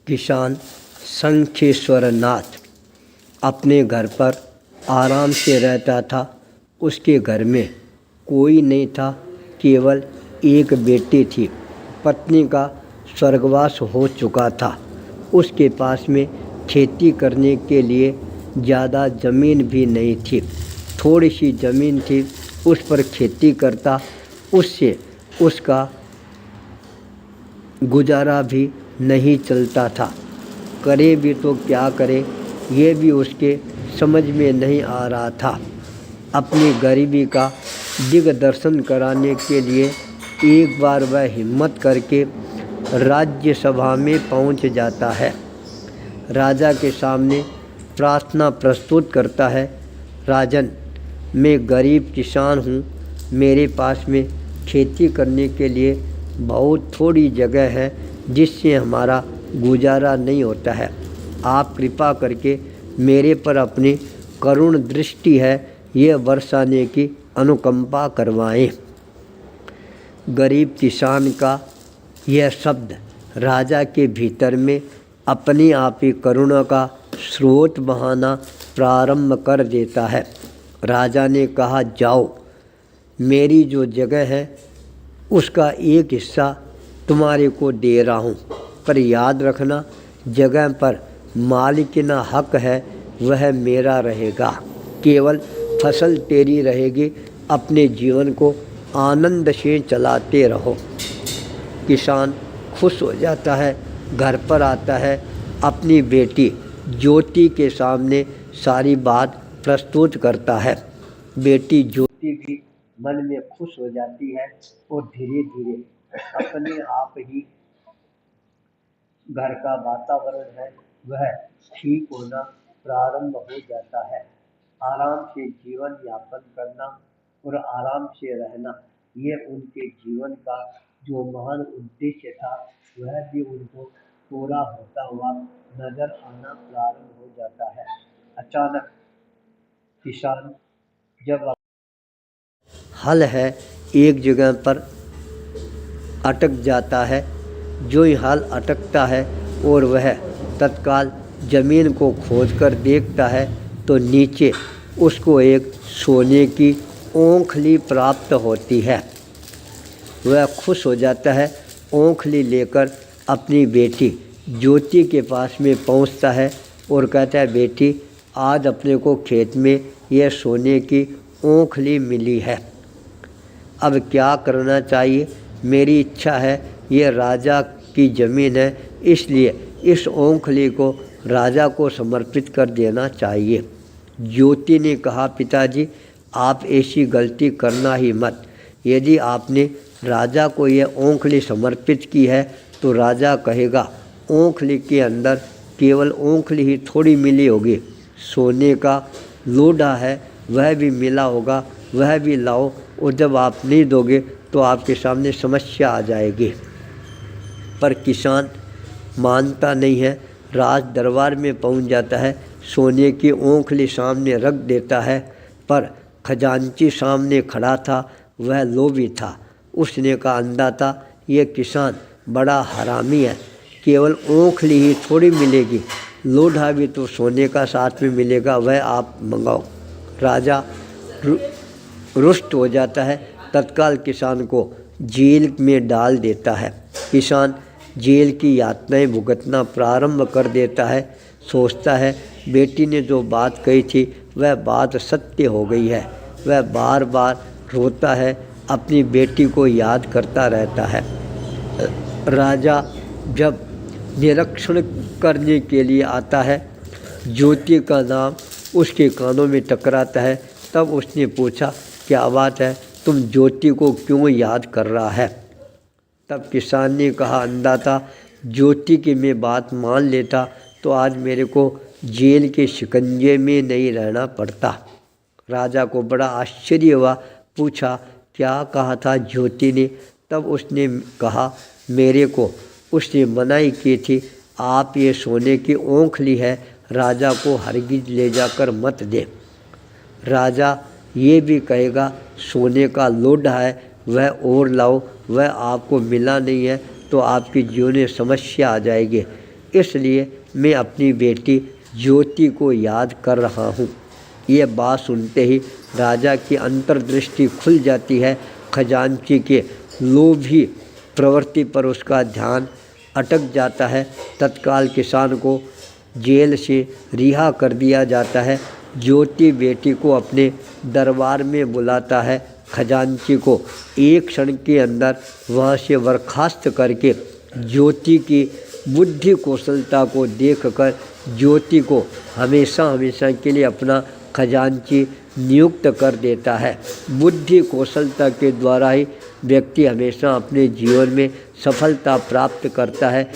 किसान शंखेश्वर नाथ अपने घर पर आराम से रहता था। उसके घर में कोई नहीं था, केवल एक बेटी थी। पत्नी का स्वर्गवास हो चुका था। उसके पास में खेती करने के लिए ज़्यादा ज़मीन भी नहीं थी। थोड़ी सी ज़मीन थी, उस पर खेती करता। उससे उसका गुजारा भी नहीं चलता था। करे भी तो क्या करे, ये भी उसके समझ में नहीं आ रहा था। अपनी गरीबी का दिग्दर्शन कराने के लिए एक बार वह हिम्मत करके राज्यसभा में पहुंच जाता है। राजा के सामने प्रार्थना प्रस्तुत करता है। राजन, मैं गरीब किसान हूँ। मेरे पास में खेती करने के लिए बहुत थोड़ी जगह है, जिससे हमारा गुजारा नहीं होता है। आप कृपा करके मेरे पर अपनी करुण दृष्टि है ये बरसाने की अनुकंपा करवाएं। गरीब किसान का यह शब्द राजा के भीतर में अपनी आप ही करुणा का स्रोत बहाना प्रारंभ कर देता है। राजा ने कहा, जाओ, मेरी जो जगह है उसका एक हिस्सा तुम्हारे को दे रहा हूँ, पर याद रखना, जगह पर मालिकाना हक है वह मेरा रहेगा। केवल फसल तेरी रहेगी। अपने जीवन को आनंद से चलाते रहो। किसान खुश हो जाता है, घर पर आता है, अपनी बेटी ज्योति के सामने सारी बात प्रस्तुत करता है। बेटी ज्योति भी मन में खुश हो जाती है और धीरे धीरे अपने आप ही घर का वातावरण है वह ठीक होना प्रारंभ हो जाता है। आराम से जीवन यापन करना और आराम से रहना, ये उनके जीवन का जो महान उद्देश्य था वह भी उनको पूरा होता हुआ नजर आना प्रारंभ हो जाता है। अचानक किसान जब हल है एक जगह पर अटक जाता है। जो ही हल अटकता है और वह तत्काल ज़मीन को खोदकर देखता है तो नीचे उसको एक सोने की ओंखली प्राप्त होती है। वह खुश हो जाता है। ओंखली लेकर अपनी बेटी ज्योति के पास में पहुंचता है और कहता है, बेटी, आज अपने को खेत में यह सोने की ओंखली मिली है। अब क्या करना चाहिए? मेरी इच्छा है, ये राजा की ज़मीन है, इसलिए इस ओंखली को राजा को समर्पित कर देना चाहिए। ज्योति ने कहा, पिताजी, आप ऐसी गलती करना ही मत। यदि आपने राजा को यह ओंखली समर्पित की है तो राजा कहेगा ओंखली के अंदर केवल ओंखली ही थोड़ी मिली होगी, सोने का लोढ़ा है वह भी मिला होगा, वह भी लाओ, और जब आप नहीं दोगे तो आपके सामने समस्या आ जाएगी। पर किसान मानता नहीं है। राज दरबार में पहुंच जाता है, सोने की ओंखली सामने रख देता है, पर खजांची सामने खड़ा था, वह लोभी था। उसने कहा, अंदाता, ये किसान बड़ा हरामी है, केवल ओंखली ही थोड़ी मिलेगी, लोढ़ा भी तो सोने का साथ में मिलेगा, वह आप मंगाओ। राजा रुष्ट हो जाता है, तत्काल किसान को जेल में डाल देता है। किसान जेल की यातनाएं भुगतना प्रारंभ कर देता है। सोचता है, बेटी ने जो बात कही थी वह बात सत्य हो गई है। वह बार बार रोता है, अपनी बेटी को याद करता रहता है। राजा जब निरीक्षण करने के लिए आता है, ज्योति का नाम उसके कानों में टकराता है। तब उसने पूछा, क्या बात है, तुम ज्योति को क्यों याद कर रहा है? तब किसान ने कहा, अंदाता, ज्योति की मैं बात मान लेता तो आज मेरे को जेल के शिकंजे में नहीं रहना पड़ता। राजा को बड़ा आश्चर्य हुआ। पूछा, क्या कहा था ज्योति ने? तब उसने कहा, मेरे को उसने मनाही की थी, आप ये सोने की ओंखली है, राजा को हरगिज ले जाकर मत दे। राजा ये भी कहेगा सोने का लोढ़ा है वह और लाओ, वह आपको मिला नहीं है तो आपकी जीवन में समस्या आ जाएगी। इसलिए मैं अपनी बेटी ज्योति को याद कर रहा हूँ। ये बात सुनते ही राजा की अंतर्दृष्टि खुल जाती है। खजांची के लोभी प्रवृत्ति पर उसका ध्यान अटक जाता है। तत्काल किसान को जेल से रिहा कर दिया जाता है। ज्योति बेटी को अपने दरबार में बुलाता है। खजांची को एक क्षण के अंदर वहाँ से बर्खास्त करके ज्योति की बुद्धि कौशलता को देखकर ज्योति को हमेशा हमेशा के लिए अपना खजांची नियुक्त कर देता है। बुद्धि कौशलता के द्वारा ही व्यक्ति हमेशा अपने जीवन में सफलता प्राप्त करता है।